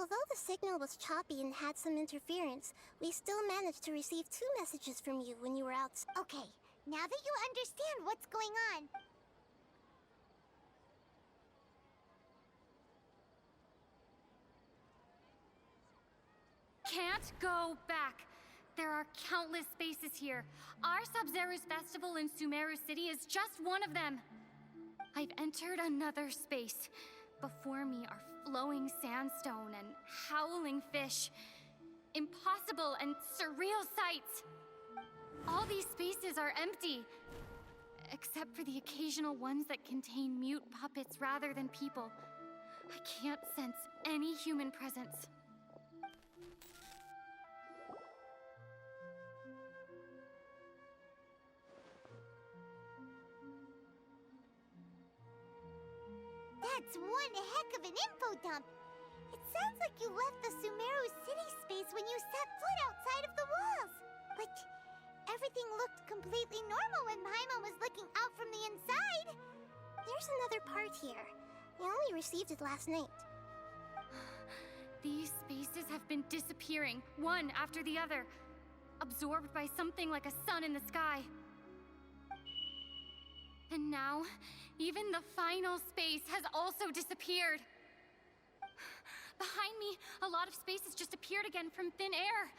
Although the signal was choppy and had some interference, we still managed to receive 2 messages from you when you were out. Okay, now that you understand what's going on... Can't go back. There are countless spaces here. Our Sub-Zero's festival in Sumeru City is just one of them. I've entered another space. Before me are flowing sandstone and howling fish. Impossible and surreal sights. All these spaces are empty, except for the occasional ones that contain mute puppets rather than people. I can't sense any human presence. That's one heck of an info dump. It sounds like you left the Sumeru City space when you set foot outside of the walls. But everything looked completely normal when Paimon was looking out from the inside. There's another part here. I only received it last night. These spaces have been disappearing, one after the other, absorbed by something like a sun in the sky. And now, even the final space has also disappeared. Behind me, a lot of spaces just appeared again from thin air.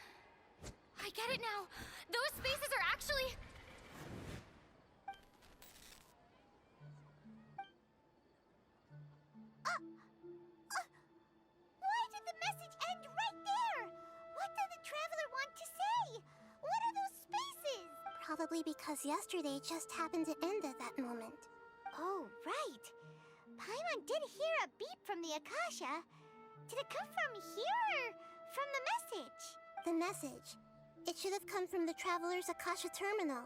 I get it now. Those spaces are actually... Why did the message end right there? What did the traveler want to say? What are those spaces? Probably because yesterday just happened to end at that moment. Oh, right. Paimon did hear a beep from the Akasha. Did it come from here or from the message? The message. It should have come from the Traveler's Akasha terminal.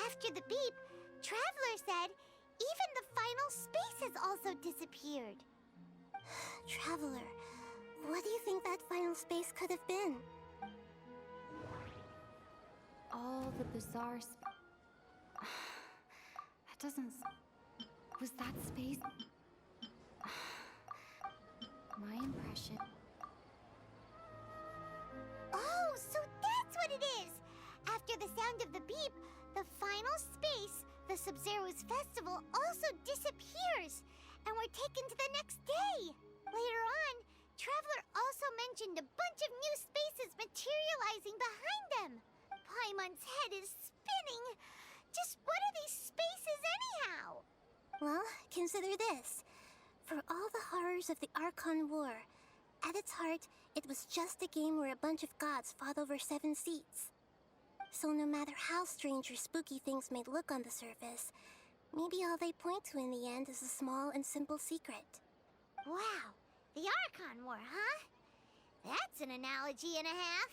After the beep, Traveler said even the final space has also disappeared. Traveler, what do you think that final space could have been? All the bizarre That doesn't... Was that space... My impression... Oh, so that's what it is! After the sound of the beep, the final space, the Sub-Zero's festival, also disappears, and we're taken to the next day. Later on, Traveler also mentioned a bunch of new spaces materializing behind them. Paimon's head is spinning. Just what are these spaces anyhow? Well, consider this. For all the horrors of the Archon War, at its heart, it was just a game where a bunch of gods fought over 7 seats. So no matter how strange or spooky things may look on the surface, maybe all they point to in the end is a small and simple secret. Wow, the Archon War, huh? That's an analogy and a half.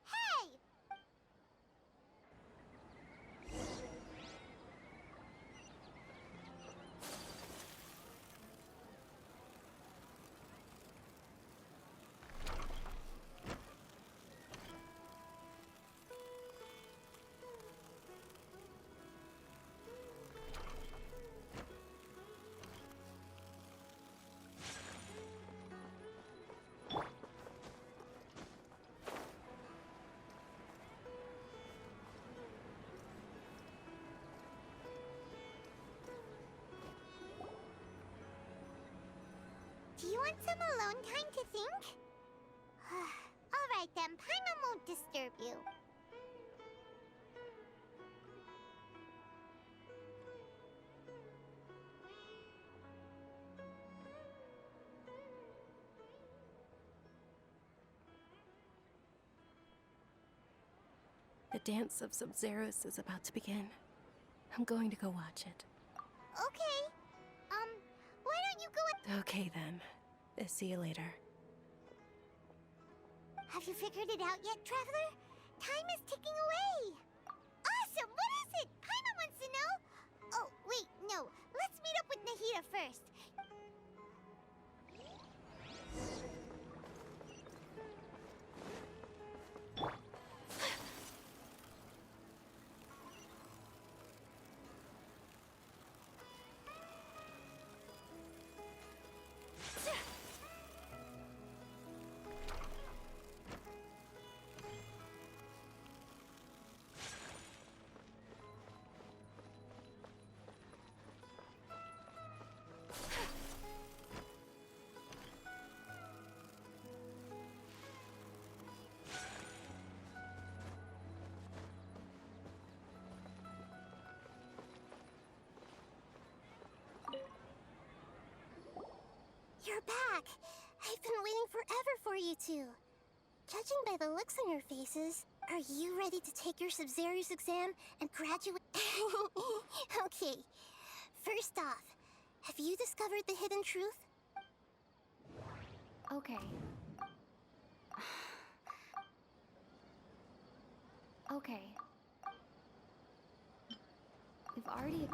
Hey! Do you want some alone time to think? All right then, Paimon won't disturb you. The dance of Sub-Zeros is about to begin. I'm going to go watch it. Okay. Why don't you go Okay then. See you later. Have you figured it out yet, Traveler? Time is ticking away. Awesome! What is it? Paimon wants to know. Oh, wait, no. Let's meet up with Nahida first. back! I've been waiting forever for you two. Judging by the looks on your faces, are you ready to take your Sub-Zero's exam and graduate? Okay, first off, have you discovered the hidden truth? Okay. Okay. We've already...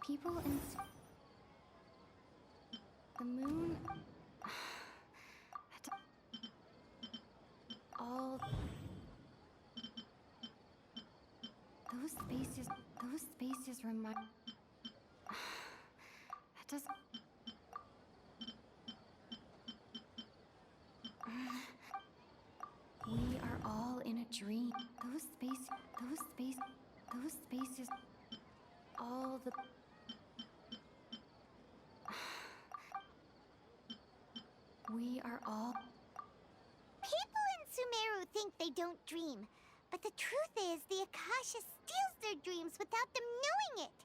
People in... The moon... All... Those spaces remind... That does... We are all in a dream. Those spaces, all the... We are all... People in Sumeru think they don't dream, but the truth is the Akasha steals their dreams without them knowing it.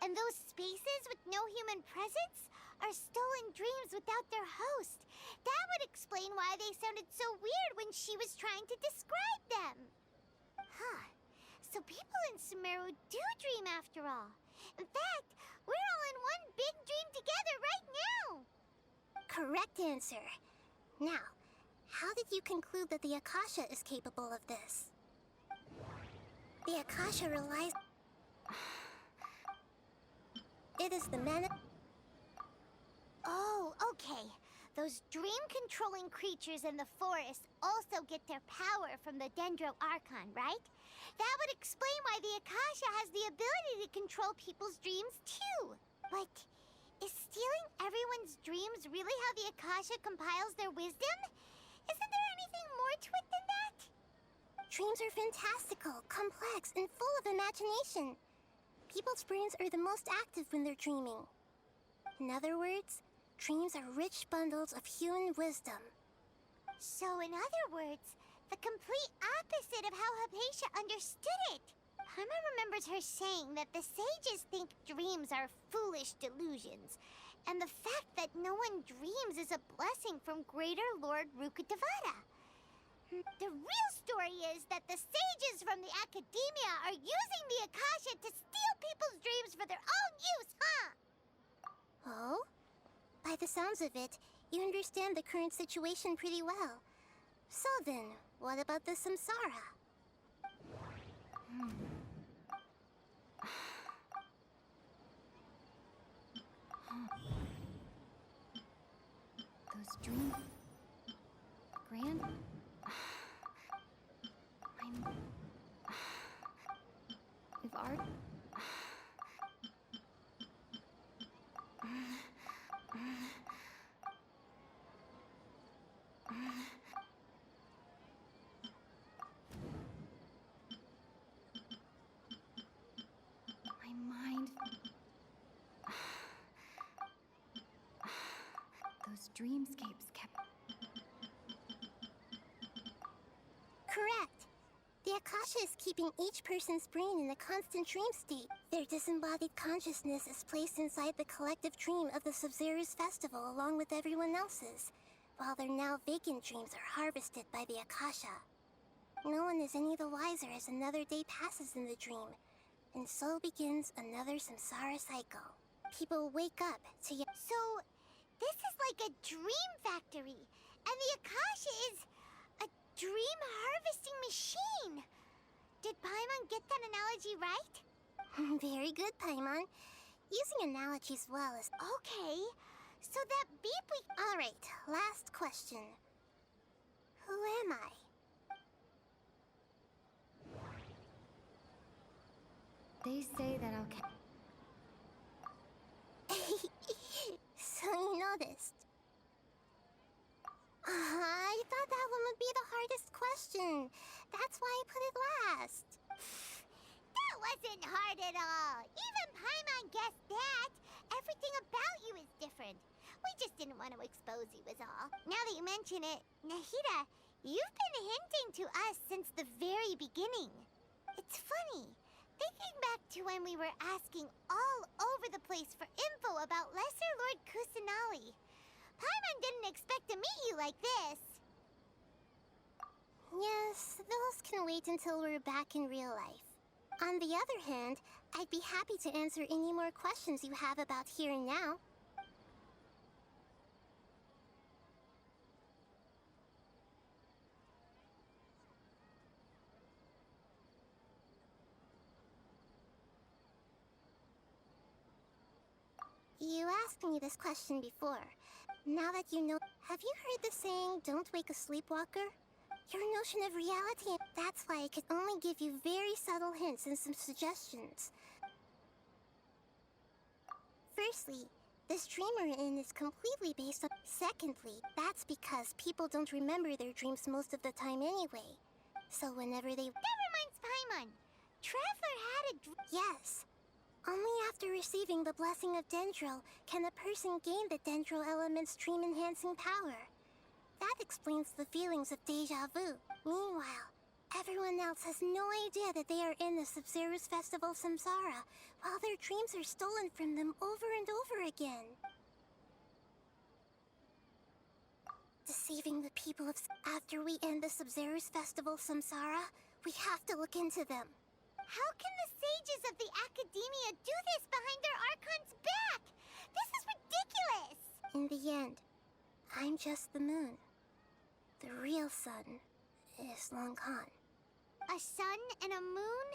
And those spaces with no human presence are stolen dreams without their host. That would explain why they sounded so weird when she was trying to describe them. Huh. So people in Sumeru do dream after all. In fact, we're all in one big dream together right now. Correct answer. Now, how did you conclude that the Akasha is capable of this? The Akasha relies... It is the mana... Oh, okay. Those dream-controlling creatures in the forest also get their power from the Dendro Archon, right? That would explain why the Akasha has the ability to control people's dreams, too. But is stealing everyone's dreams really how the Akasha compiles their wisdom? Isn't there anything more to it than that? Dreams are fantastical, complex, and full of imagination. People's brains are the most active when they're dreaming. In other words, dreams are rich bundles of human wisdom. So, in other words, the complete opposite of how Hypatia understood it. Paimon remembers her saying that the sages think dreams are foolish delusions, and the fact that no one dreams is a blessing from Greater Lord Rukkhadevata. The real story is that the sages from the Academia are using the Akasha to steal people's dreams for their own use, huh? Oh? By the sounds of it, you understand the current situation pretty well. So then, what about the Samsara? Those dreams... Grand... We've already... My mind... Those dreamscapes kept... Correct. The Akasha is keeping each person's brain in a constant dream state. Their disembodied consciousness is placed inside the collective dream of the Sub-Zero's festival along with everyone else's, while their now vacant dreams are harvested by the Akasha. No one is any the wiser as another day passes in the dream, and so begins another samsara cycle. People wake up to... So, this is like a dream factory, and the Akasha is a dream harvesting machine. Did Paimon get that analogy right? Very good, Paimon. Using analogies well is... Okay, so that beep we... Alright, last question. Who am I? They say that I'll... So you noticed. I thought that one would be the hardest question. That's why I put it last. That wasn't hard at all. Even Paimon guessed that. Everything about you is different. We just didn't want to expose you is all. Now that you mention it, Nahida, you've been hinting to us since the very beginning. It's funny. Thinking back to when we were asking all over the place for info about Lesser Lord Kusanali, Paimon didn't expect to meet you like this. Yes, those can wait until we're back in real life. On the other hand, I'd be happy to answer any more questions you have about here and now. You asked me this question before. Now that you know, have you heard the saying, "Don't wake a sleepwalker"? Your notion of reality, that's why I could only give you very subtle hints and some suggestions. Firstly, this dream we're in is completely based on... Secondly, that's because people don't remember their dreams most of the time anyway. So whenever they... That reminds Paimon. Traveler had a Yes. Only after receiving the blessing of Dendro can a person gain the Dendro element's dream-enhancing power. That explains the feelings of deja vu. Meanwhile, everyone else has no idea that they are in the Sub-Zero's Festival Samsara, while their dreams are stolen from them over and over again. Deceiving the people of... After we end the Sub-Zero's Festival Samsara, we have to look into them. How can the sages of the Academia do this behind their Archon's back? This is ridiculous! In the end, I'm just the moon. The real sun is long gone. A sun and a moon?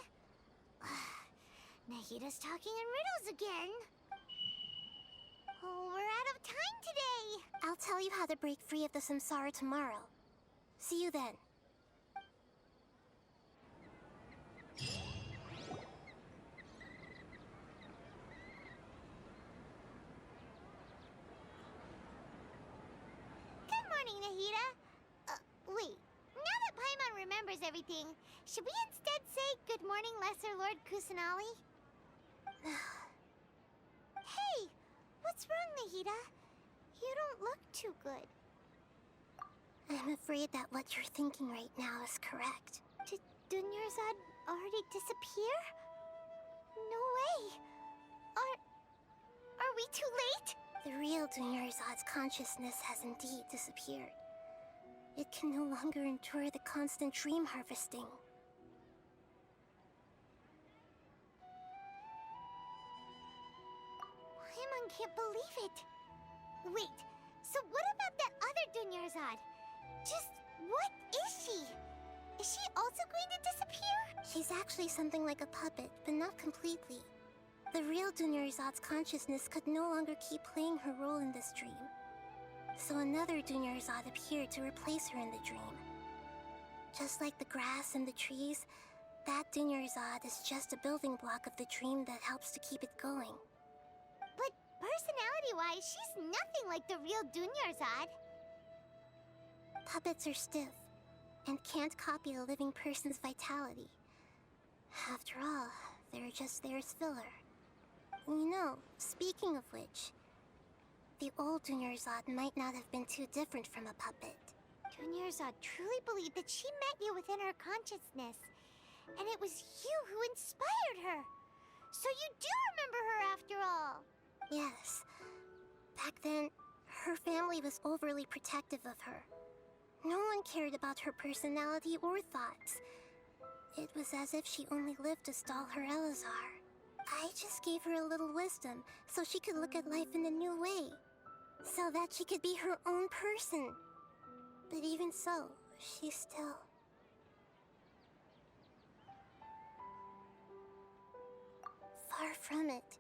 Nahida's talking in riddles again. Oh, we're out of time today. I'll tell you how to break free of the samsara tomorrow. See you then. Good morning, Nahida. Wait. Now that Paimon remembers everything, should we instead say good morning, Lesser Lord Kusanali? Hey! What's wrong, Nahida? You don't look too good. I'm afraid that what you're thinking right now is correct. Did Dunyarzad already disappear? No way! Are we too late? The real Dunyarzad's consciousness has indeed disappeared. It can no longer endure the constant dream harvesting. Paimon can't believe it. Wait, so what about that other Dunyarzad? Just what is she? Is she also going to disappear? She's actually something like a puppet, but not completely. The real Dunyarzad's consciousness could no longer keep playing her role in this dream. So another Dunyarzad appeared to replace her in the dream. Just like the grass and the trees, that Dunyarzad is just a building block of the dream that helps to keep it going. But personality-wise, she's nothing like the real Dunyarzad. Puppets are stiff and can't copy a living person's vitality. After all, they're just there as filler. You know, speaking of which, the old Dunyarzad might not have been too different from a puppet. Dunyarzad truly believed that she met you within her consciousness, and it was you who inspired her. So you do remember her after all. Yes. Back then, her family was overly protective of her. No one cared about her personality or thoughts. It was as if she only lived to stall her Elazar. I just gave her a little wisdom so she could look at life in a new way. So that she could be her own person. But even so, she's still... far from it.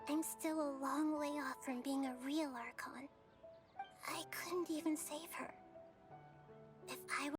I'm still a long way off from being a real Archon. I couldn't even save her. If I were